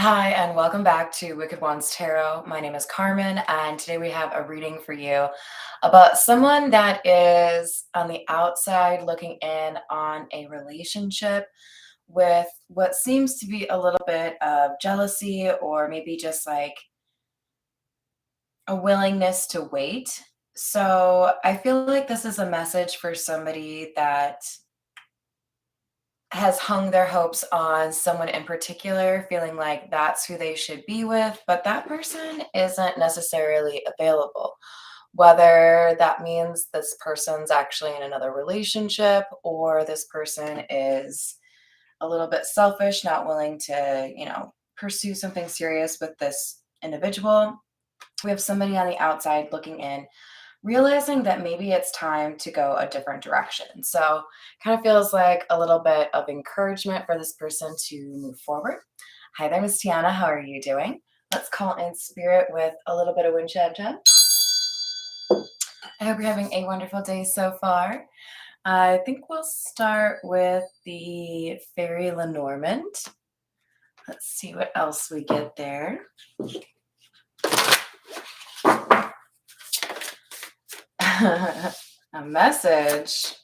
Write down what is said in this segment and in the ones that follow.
Hi, and welcome back to Wicked Ones Tarot. My name is Carmen, and today we have a reading for you about someone that is on the outside looking in on a relationship with what seems to be a little bit of jealousy or maybe just like a willingness to wait. So I feel like this is a message for somebody that has hung their hopes on someone in particular, feeling like that's who they should be with, but that person isn't necessarily available. Whether that means this person's actually in another relationship or this person is a little bit selfish, not willing to, pursue something serious with this individual. We have somebody on the outside looking in, realizing that maybe it's time to go a different direction. So, kind of feels like a little bit of encouragement for this person to move forward. Hi there, Miss Tiana. How are you doing? Let's call in spirit with a little bit of wind chab chab. I hope you're having a wonderful day so far. I think we'll start with the Fairy Lenormand. Let's see what else we get there. A message.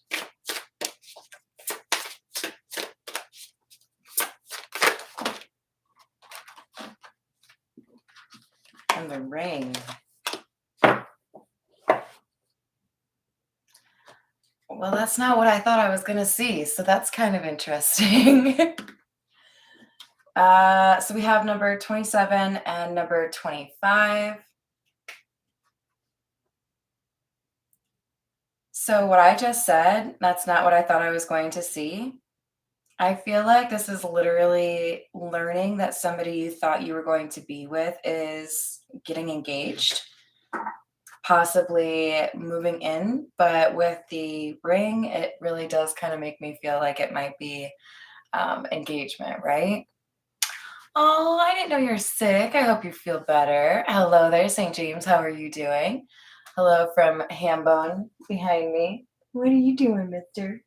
And the ring. Well, that's not what I thought I was going to see, so that's kind of interesting. So we have number 27 and number 25. So what I just said, that's not what I thought I was going to see. I feel like this is literally learning that somebody you thought you were going to be with is getting engaged, possibly moving in. But with the ring, it really does kind of make me feel like it might be engagement, right? Oh, I didn't know you're sick. I hope you feel better. Hello there, St. James. How are you doing? Hello from Hambone behind me. What are you doing, mister?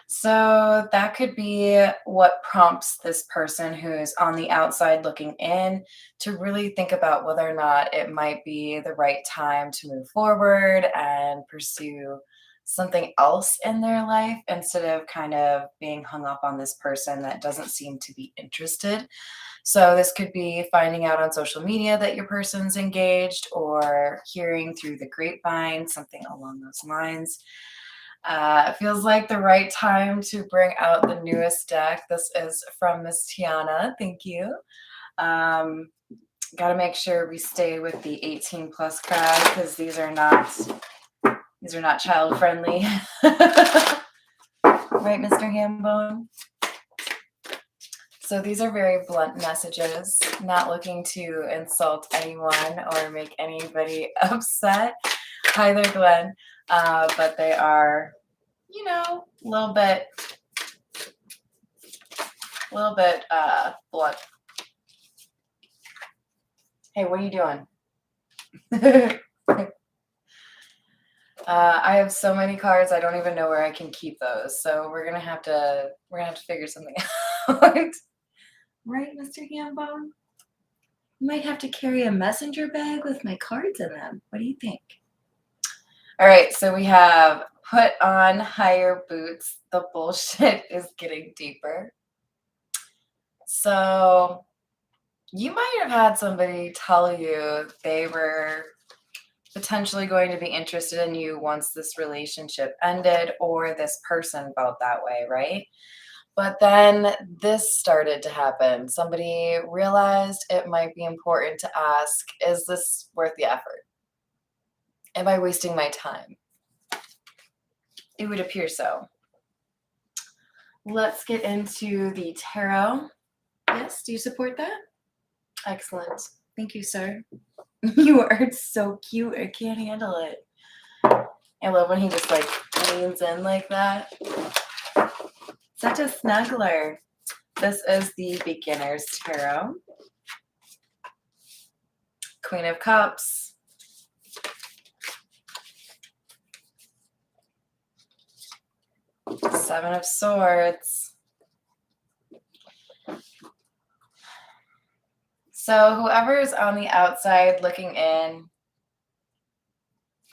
So that could be what prompts this person who's on the outside looking in to really think about whether or not it might be the right time to move forward and pursue something else in their life instead of kind of being hung up on this person that doesn't seem to be interested. So this could be finding out on social media that your person's engaged or hearing through the grapevine, something along those lines. It feels like the right time to bring out the newest deck. This is from Miss Tiana. Thank you. Got to make sure we stay with the 18 plus crowd because these are not child friendly. Right, Mr. Hambone? So these are very blunt messages, not looking to insult anyone or make anybody upset. Hi there, Glenn. But they are, a little bit blunt. Hey, what are you doing? I have so many cards, I don't even know where I can keep those. So we're gonna have to figure something out. Right, Mr. Hambone? Might have to carry a messenger bag with my cards in them. What do you think? All right, so we have put on higher boots. The bullshit is getting deeper. So you might have had somebody tell you they were potentially going to be interested in you once this relationship ended, or this person felt that way, right? But then this started to happen. Somebody realized it might be important to ask, is this worth the effort? Am I wasting my time? It would appear so. Let's get into the tarot. Yes, do you support that? Excellent. Thank you, sir. You are so cute. I can't handle it. I love when he just like leans in like that. Such a snuggler. This is the Beginner's Tarot. Queen of Cups. Seven of Swords. So whoever is on the outside looking in,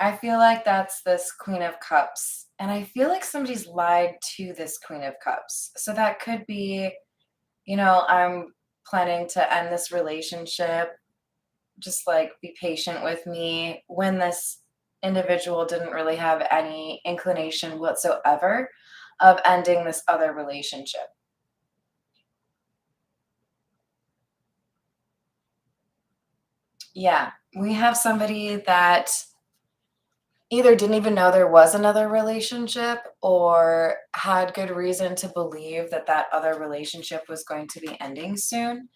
I feel like that's this Queen of Cups. And I feel like somebody's lied to this Queen of Cups. So that could be, I'm planning to end this relationship. Just like be patient with me, when this individual didn't really have any inclination whatsoever of ending this other relationship. Yeah, we have somebody that either didn't even know there was another relationship or had good reason to believe that that other relationship was going to be ending soon.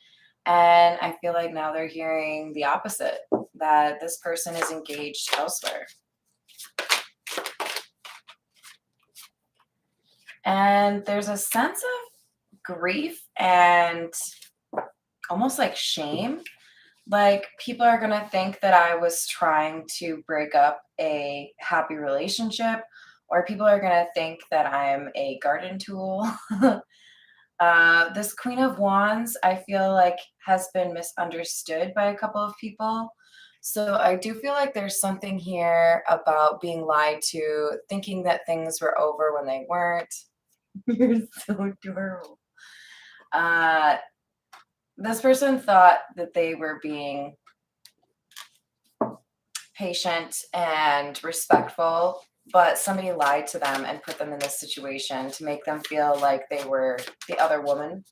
And I feel like now they're hearing the opposite, that this person is engaged elsewhere. And there's a sense of grief and almost like shame. Like, people are going to think that I was trying to break up a happy relationship, or people are going to think that I'm a garden tool. This Queen of Wands, I feel like, has been misunderstood by a couple of people. So I do feel like there's something here about being lied to, thinking that things were over when they weren't. You're so adorable. Uh, this person thought that they were being patient and respectful, but somebody lied to them and put them in this situation to make them feel like they were the other woman.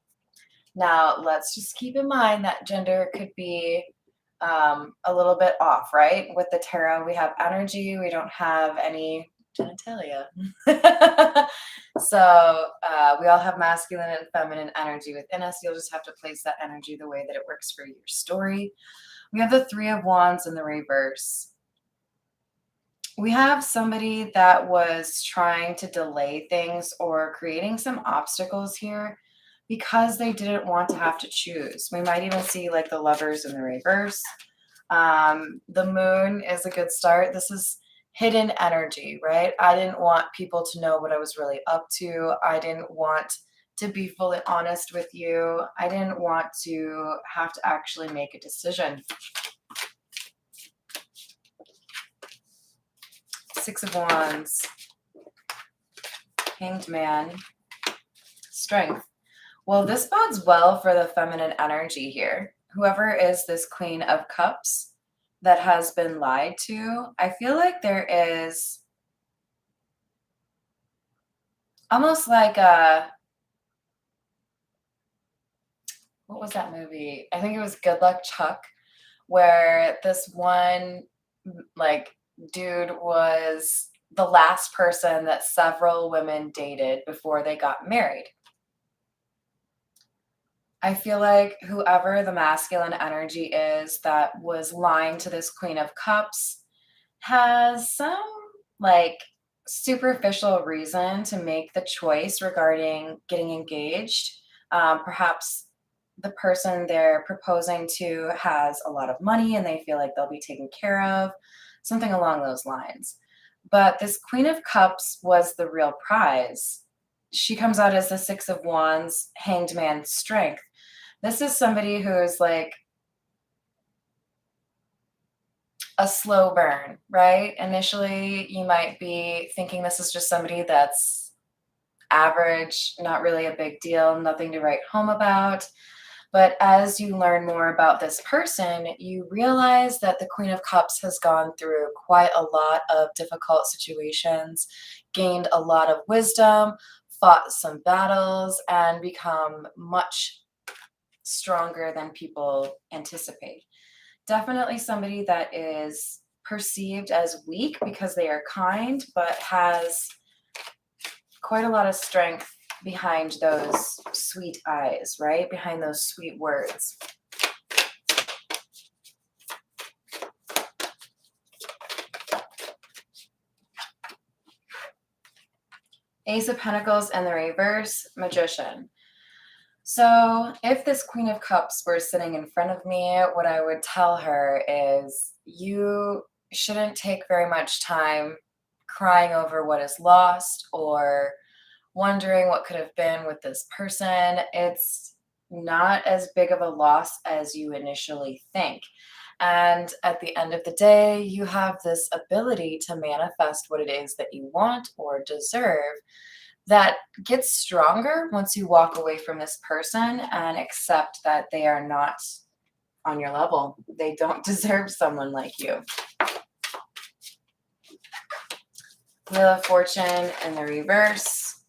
Now, let's just keep in mind that gender could be a little bit off, right? With the tarot, we have energy, we don't have any genitalia. So we all have masculine and feminine energy within us. You'll just have to place that energy the way that it works for your story. We have the Three of Wands in the reverse. We have somebody that was trying to delay things or creating some obstacles here because they didn't want to have to choose. We might even see like the Lovers in the reverse. The Moon is a good start. This is hidden energy, right? I didn't want people to know what I was really up to. I didn't want to be fully honest with you. I didn't want to have to actually make a decision. Six of Wands, Hanged Man, Strength. Well, this bodes well for the feminine energy here. Whoever is this Queen of Cups that has been lied to, I feel like there is almost like what was that movie? I think it was Good Luck Chuck, where this one like dude was the last person that several women dated before they got married. I feel like whoever the masculine energy is that was lying to this Queen of Cups has some like superficial reason to make the choice regarding getting engaged. Perhaps the person they're proposing to has a lot of money and they feel like they'll be taken care of, something along those lines. But this Queen of Cups was the real prize. She comes out as the Six of Wands, Hanged Man, Strength. This is somebody who is like a slow burn, right? Initially, you might be thinking this is just somebody that's average, not really a big deal, nothing to write home about. But as you learn more about this person, you realize that the Queen of Cups has gone through quite a lot of difficult situations, gained a lot of wisdom, fought some battles, and become much stronger than people anticipate. Definitely somebody that is perceived as weak because they are kind, but has quite a lot of strength behind those sweet eyes, right? Behind those sweet words. Ace of Pentacles and the reverse, Magician. So if this Queen of Cups were sitting in front of me, what I would tell her is you shouldn't take very much time crying over what is lost or wondering what could have been with this person. It's not as big of a loss as you initially think. And at the end of the day, you have this ability to manifest what it is that you want or deserve that gets stronger once you walk away from this person and accept that they are not on your level. They don't deserve someone like you. Wheel of Fortune in the reverse.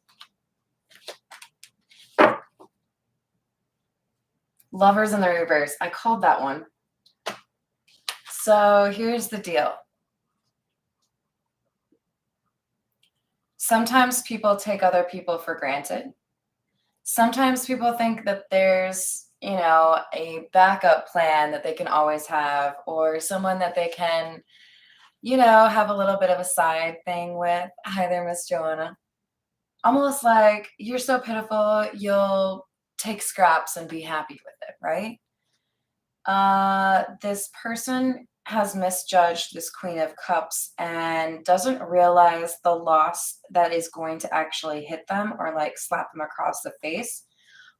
Lovers in the reverse. I called that one. So here's the deal. Sometimes people take other people for granted. Sometimes people think that there's, a backup plan that they can always have, or someone that they can, have a little bit of a side thing with. Hi there, Miss Joanna. Almost like you're so pitiful, you'll take scraps and be happy with it, right? This person has misjudged this Queen of Cups and doesn't realize the loss that is going to actually hit them or like slap them across the face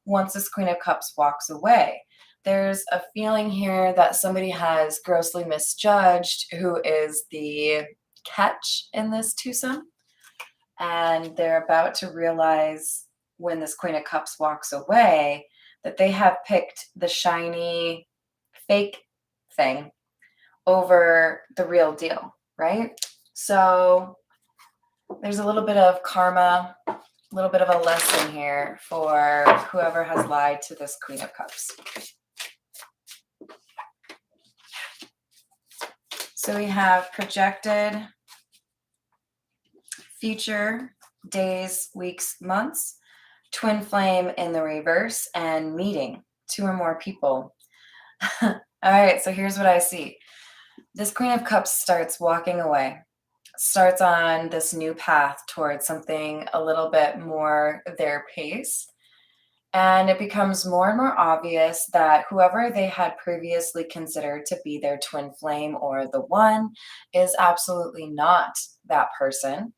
once this Queen of Cups walks away. There's a feeling here that somebody has grossly misjudged who is the catch in this twosome. And they're about to realize when this Queen of Cups walks away that they have picked the shiny fake thing over the real deal, right? So there's a little bit of karma, a little bit of a lesson here for whoever has lied to this Queen of Cups. So we have projected, future, days, weeks, months, twin flame in the reverse, and meeting 2 or more people. All right, so here's what I see. This Queen of Cups starts walking away, starts on this new path towards something a little bit more their pace. And it becomes more and more obvious that whoever they had previously considered to be their twin flame or the one is absolutely not that person.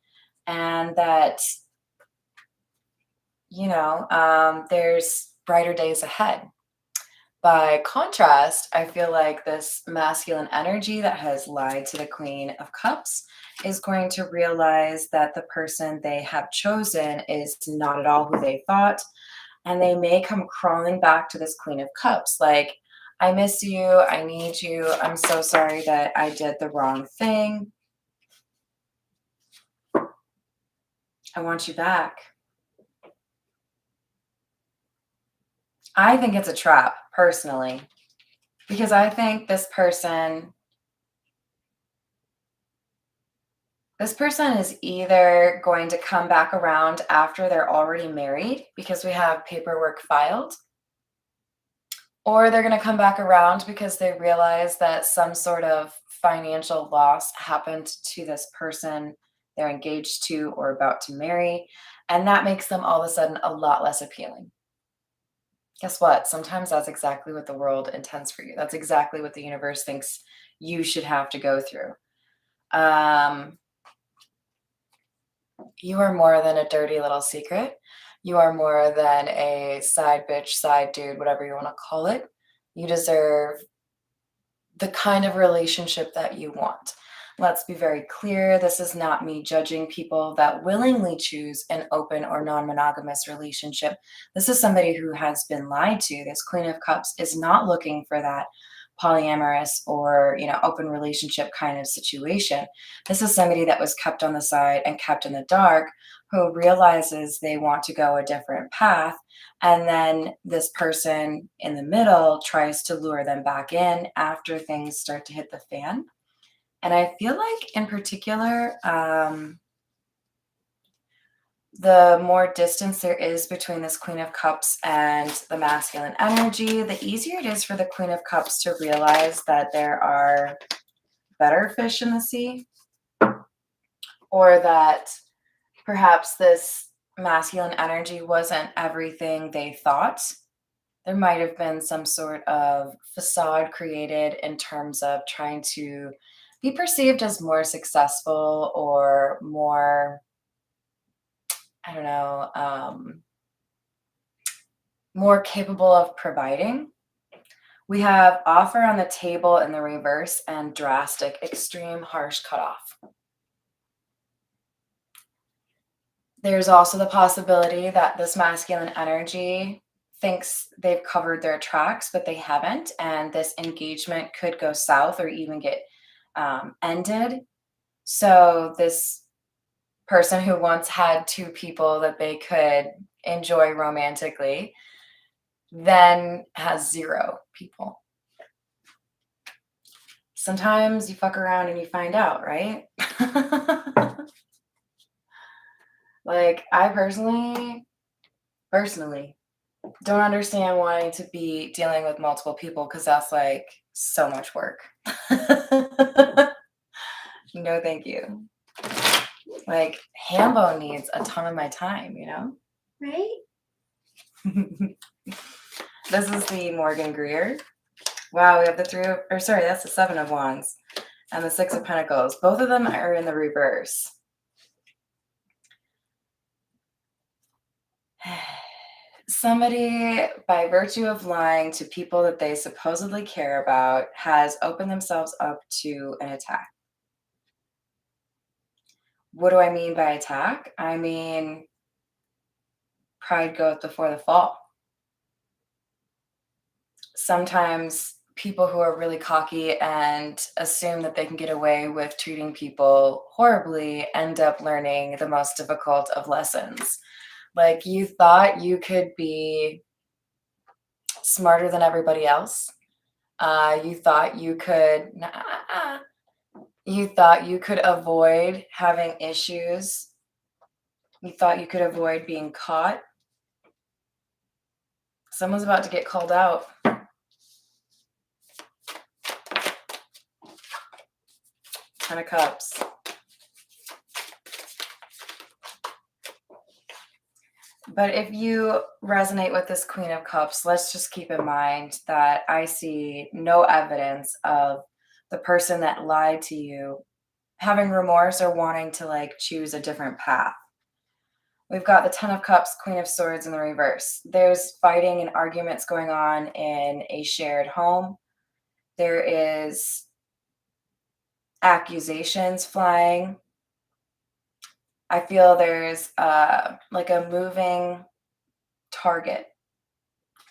And that, there's brighter days ahead. By contrast, I feel like this masculine energy that has lied to the Queen of Cups is going to realize that the person they have chosen is not at all who they thought. And they may come crawling back to this Queen of Cups like, I miss you. I need you. I'm so sorry that I did the wrong thing. I want you back. I think it's a trap, personally, because I think this person is either going to come back around after they're already married because we have paperwork filed, or they're going to come back around because they realize that some sort of financial loss happened to this person they're engaged to or about to marry, and that makes them all of a sudden a lot less appealing. Guess what? Sometimes that's exactly what the world intends for you. That's exactly what the universe thinks you should have to go through. You are more than a dirty little secret. You are more than a side bitch, side dude, whatever you want to call it. You deserve the kind of relationship that you want. Let's be very clear. This is not me judging people that willingly choose an open or non-monogamous relationship. This is somebody who has been lied to. This Queen of Cups is not looking for that polyamorous or, open relationship kind of situation. This is somebody that was kept on the side and kept in the dark, who realizes they want to go a different path. And then this person in the middle tries to lure them back in after things start to hit the fan. And I feel like, in particular, the more distance there is between this Queen of Cups and the masculine energy, the easier it is for the Queen of Cups to realize that there are better fish in the sea, or that perhaps this masculine energy wasn't everything they thought. There might have been some sort of facade created in terms of trying to be perceived as more successful or more, I don't know, more capable of providing. We have offer on the table in the reverse and drastic, extreme, harsh cutoff. There's also the possibility that this masculine energy thinks they've covered their tracks, but they haven't. And this engagement could go south or even get ended. So this person who once had two people that they could enjoy romantically then has zero people. Sometimes you fuck around and you find out, right? Like, I personally don't understand wanting to be dealing with multiple people because that's like so much work. No, thank you. Like, Hambo needs a ton of my time, you know? Right? This is the Morgan Greer. Wow, we have the that's the Seven of Wands and the Six of Pentacles. Both of them are in the reverse. Somebody, by virtue of lying to people that they supposedly care about, has opened themselves up to an attack. What do I mean by attack? I mean, pride goeth before the fall. Sometimes people who are really cocky and assume that they can get away with treating people horribly end up learning the most difficult of lessons. Like, you thought you could be smarter than everybody else. You thought you could avoid having issues. You thought you could avoid being caught. Someone's about to get called out. Ten of Cups. But if you resonate with this Queen of Cups, let's just keep in mind that I see no evidence of the person that lied to you having remorse or wanting to like choose a different path. We've got the Ten of Cups, Queen of Swords in the reverse. There's fighting and arguments going on in a shared home. There is accusations flying. I feel there's like a moving target.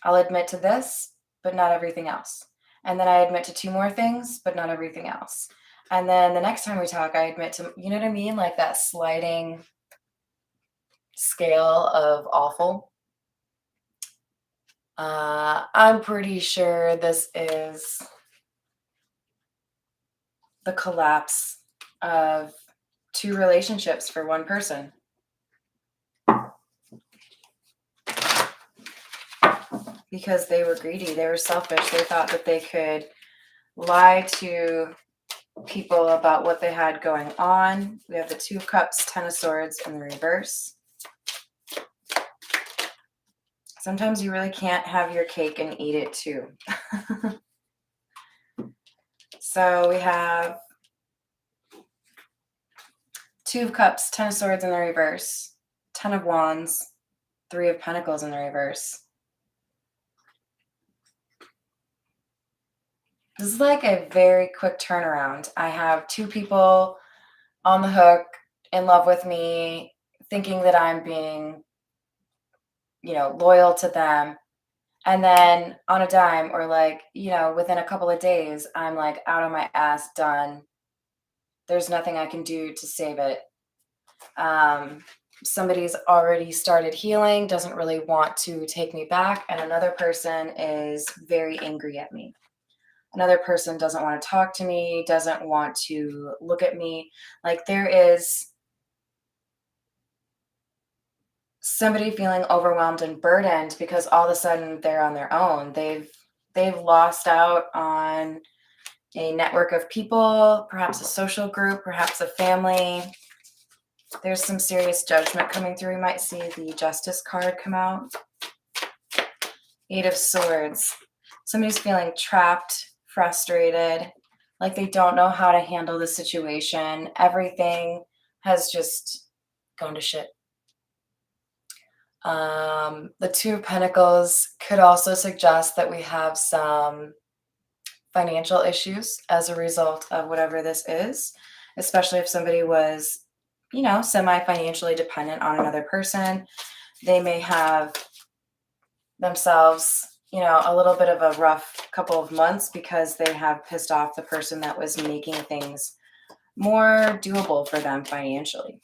I'll admit to this, but not everything else. And then I admit to two more things, but not everything else. And then the next time we talk, I admit to, you know what I mean? Like that sliding scale of awful. I'm pretty sure this is the collapse of two relationships for one person. Because they were greedy, they were selfish, they thought that they could lie to people about what they had going on. We have the Two of Cups, Ten of Swords in the reverse. Sometimes you really can't have your cake and eat it too. So we have Two of Cups, Ten of Swords in the reverse, Ten of Wands, Three of Pentacles in the reverse. This is like a very quick turnaround. I have two people on the hook, in love with me, thinking that I'm being, loyal to them. And then on a dime or like, within a couple of days, I'm like out of my ass, done. There's nothing I can do to save it. Somebody's already started healing, doesn't really want to take me back. And another person is very angry at me. Another person doesn't want to talk to me, doesn't want to look at me. Like, there is somebody feeling overwhelmed and burdened because all of a sudden they're on their own. They've lost out on a network of people, perhaps a social group, perhaps a family. There's some serious judgment coming through. We might see the Justice card come out. Eight of Swords. Somebody's feeling trapped, frustrated, like they don't know how to handle the situation. Everything has just gone to shit. The Two of Pentacles could also suggest that we have some financial issues as a result of whatever this is, especially if somebody was, semi-financially dependent on another person. They may have themselves, a little bit of a rough couple of months because they have pissed off the person that was making things more doable for them financially.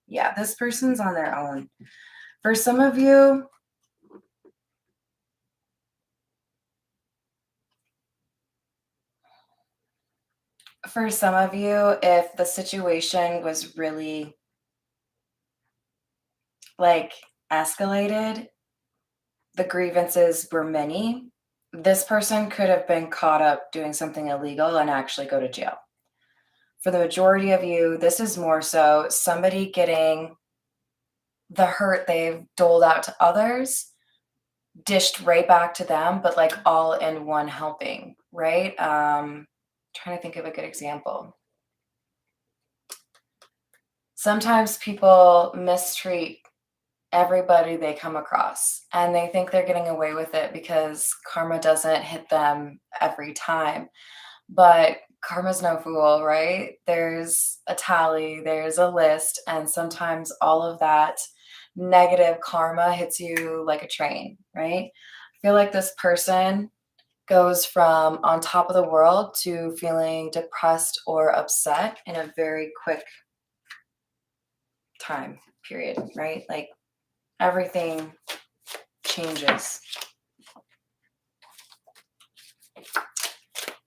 Yeah, this person's on their own. For some of you, if the situation was really like escalated, the grievances were many, this person could have been caught up doing something illegal and actually go to jail. For the majority of you, this is more so somebody getting the hurt they've doled out to others dished right back to them, but like all in one helping, right? Trying to think of a good example. Sometimes people mistreat everybody they come across and they think they're getting away with it because karma doesn't hit them every time. But karma's no fool, right? There's a tally, there's a list, and sometimes all of that negative karma hits you like a train, right? I feel like this person goes from on top of the world to feeling depressed or upset in a very quick time period, right? Like everything changes.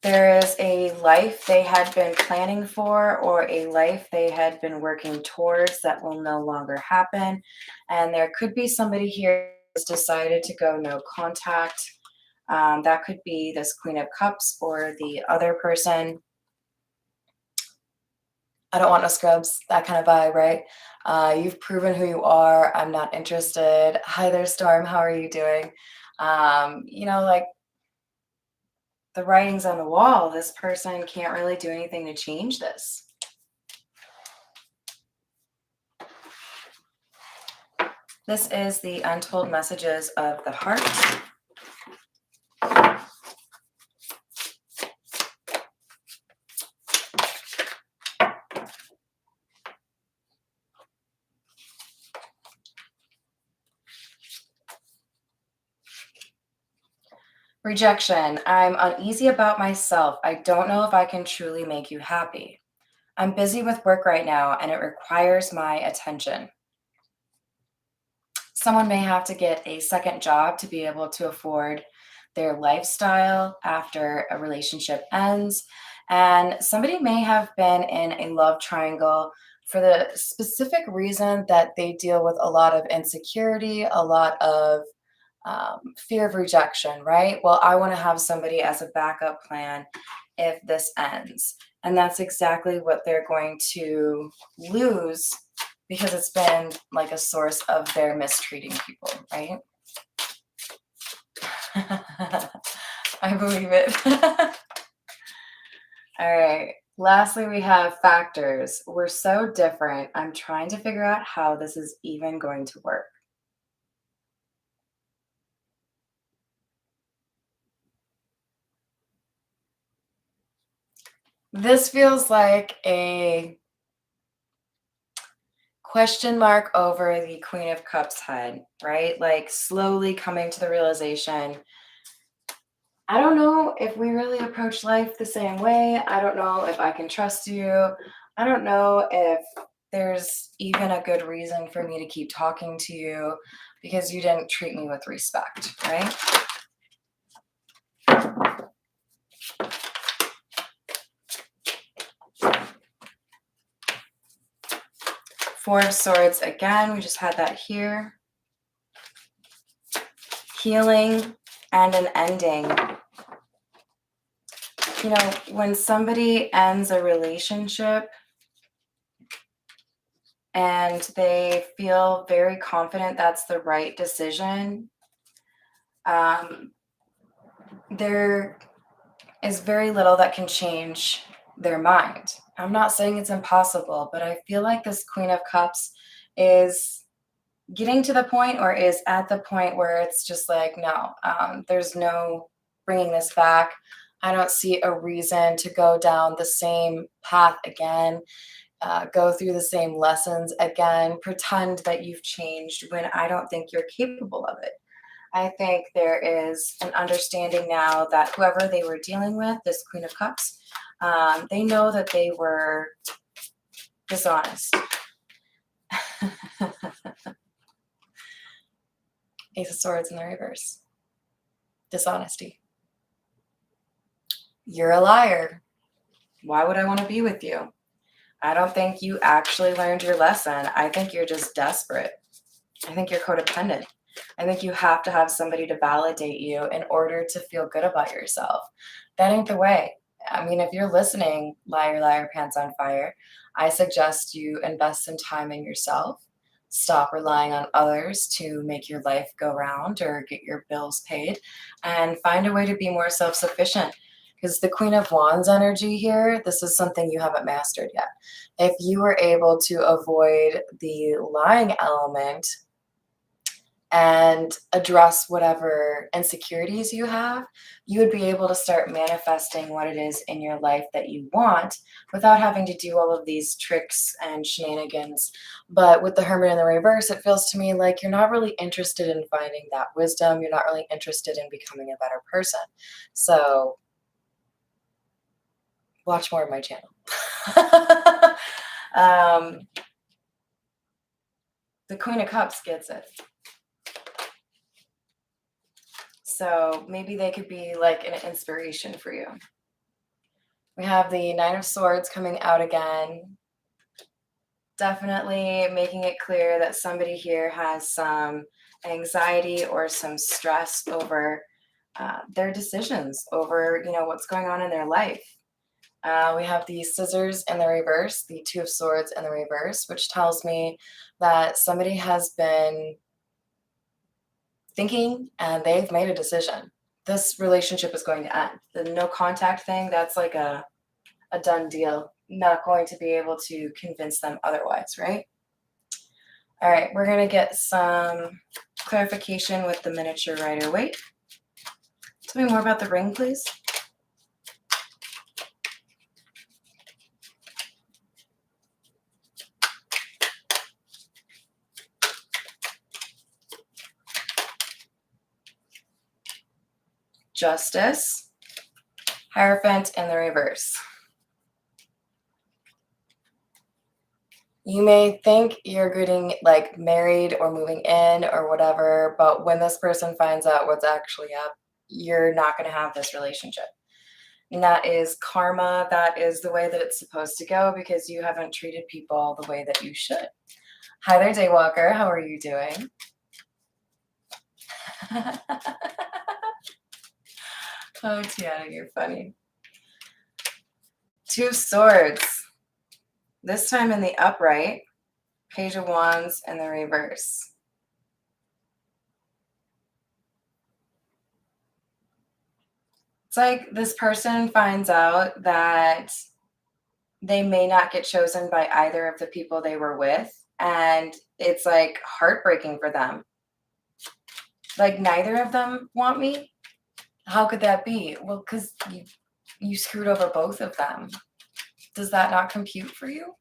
There is a life they had been planning for or a life they had been working towards that will no longer happen. And there could be somebody here who's decided to go no contact. That could be this Queen of Cups or the other person. I don't want no scrubs, that kind of vibe, right? You've proven who you are. I'm not interested. Hi there, Storm. How are you doing? Like the writing's on the wall. This person can't really do anything to change this. This is the untold messages of the heart. Rejection. I'm uneasy about myself. I don't know if I can truly make you happy. I'm busy with work right now and it requires my attention. Someone may have to get a second job to be able to afford their lifestyle after a relationship ends. And somebody may have been in a love triangle for the specific reason that they deal with a lot of insecurity, a lot of fear of rejection, right? Well, I want to have somebody as a backup plan if this ends. And that's exactly what they're going to lose because it's been like a source of their mistreating people, right? I believe it. All right. Lastly, we have factors. We're so different. I'm trying to figure out how this is even going to work. This feels like a question mark over the Queen of Cups head, right? Like slowly coming to the realization, I don't know if we really approach life the same way. I don't know if I can trust you. I don't know if there's even a good reason for me to keep talking to you because you didn't treat me with respect, right? Four of Swords again, we just had that here. Healing and an ending. When somebody ends a relationship and they feel very confident that's the right decision, there is very little that can change their mind. I'm not saying it's impossible, but I feel like this Queen of Cups is getting to the point or is at the point where it's just like, no, there's no bringing this back. I don't see a reason to go down the same path again, go through the same lessons again, pretend that you've changed when I don't think you're capable of it. I think there is an understanding now that whoever they were dealing with, this Queen of Cups, they know that they were dishonest. Ace of Swords in the reverse. Dishonesty. You're a liar. Why would I want to be with you? I don't think you actually learned your lesson. I think you're just desperate. I think you're codependent. I think you have to have somebody to validate you in order to feel good about yourself. That ain't the way. I mean, if you're listening, liar, liar, pants on fire, I suggest you invest some time in yourself. Stop relying on others to make your life go round or get your bills paid, and find a way to be more self-sufficient. Because the Queen of Wands energy here, this is something you haven't mastered yet. If you were able to avoid the lying element and address whatever insecurities you have, you would be able to start manifesting what it is in your life that you want without having to do all of these tricks and shenanigans. But with the Hermit in the reverse, it feels to me like you're not really interested in finding that wisdom. You're not really interested in becoming a better person. So watch more of my channel. The Queen of Cups gets it. So maybe they could be like an inspiration for you. We have the Nine of Swords coming out again. Definitely making it clear that somebody here has some anxiety or some stress over their decisions, over, what's going on in their life. We have the Scissors in the reverse, the Two of Swords in the reverse, which tells me that somebody has been thinking and they've made a decision. This relationship is going to end. The no contact thing, that's like a done deal. Not going to be able to convince them otherwise, right? All right, we're going to get some clarification with the miniature Rider-Waite. Tell me more about the ring, please. Justice, Hierophant in the reverse. You may think you're getting like married or moving in or whatever, but when this person finds out what's actually up, you're not going to have this relationship. And that is karma. That is the way that it's supposed to go because you haven't treated people the way that you should. Hi there, Daywalker. How are you doing? Oh, Tiana, you're funny. Two of Swords. This time in the upright. Page of Wands in the reverse. It's like this person finds out that they may not get chosen by either of the people they were with. And it's like heartbreaking for them. Like neither of them want me. How could that be? Well, because you screwed over both of them. Does that not compute for you?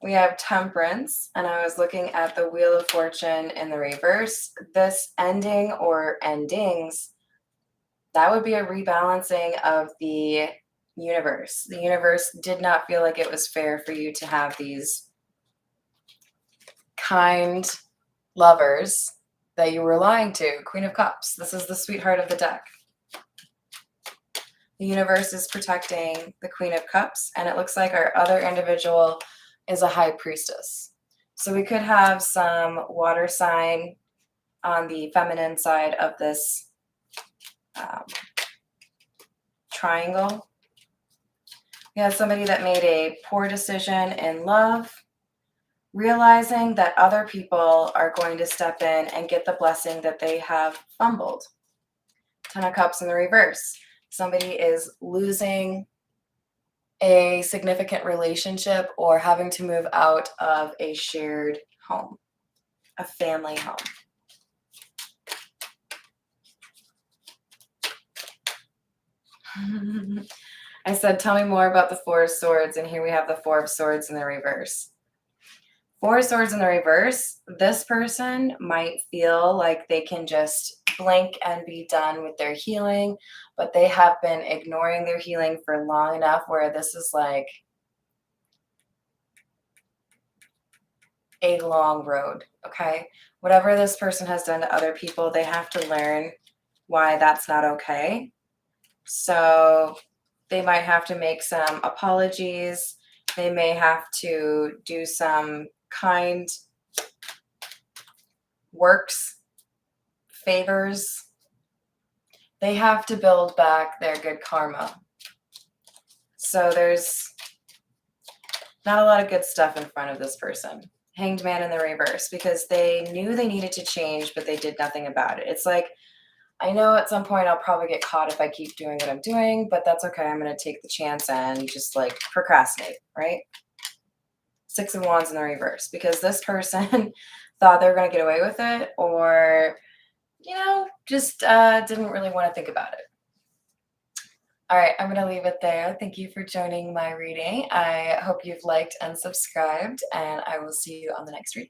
We have Temperance, and I was looking at the Wheel of Fortune in the reverse. This ending or endings, that would be a rebalancing of the universe. The universe did not feel like it was fair for you to have these kind lovers that you were lying to. Queen of Cups. This is the sweetheart of the deck. The universe is protecting the Queen of Cups, and it looks like our other individual is a High Priestess. So we could have some water sign on the feminine side of this triangle. We have somebody that made a poor decision in love, realizing that other people are going to step in and get the blessing that they have fumbled. Ten of Cups in the reverse. Somebody is losing a significant relationship or having to move out of a shared home, a family home. I said, tell me more about the Four of Swords, and here we have the Four of Swords in the reverse. Four of Swords in the reverse, this person might feel like they can just blink and be done with their healing, but they have been ignoring their healing for long enough where this is like a long road, okay? Whatever this person has done to other people, they have to learn why that's not okay. So they might have to make some apologies. They may have to do some kind works, favors. They have to build back their good karma. So there's not a lot of good stuff in front of this person. Hanged Man in the reverse, because they knew they needed to change, but they did nothing about it. It's like, I know at some point I'll probably get caught if I keep doing what I'm doing, but that's okay. I'm going to take the chance and just like procrastinate, right? Six of Wands in the reverse, because this person thought they were going to get away with it, or, just didn't really want to think about it. All right, I'm going to leave it there. Thank you for joining my reading. I hope you've liked and subscribed, and I will see you on the next read.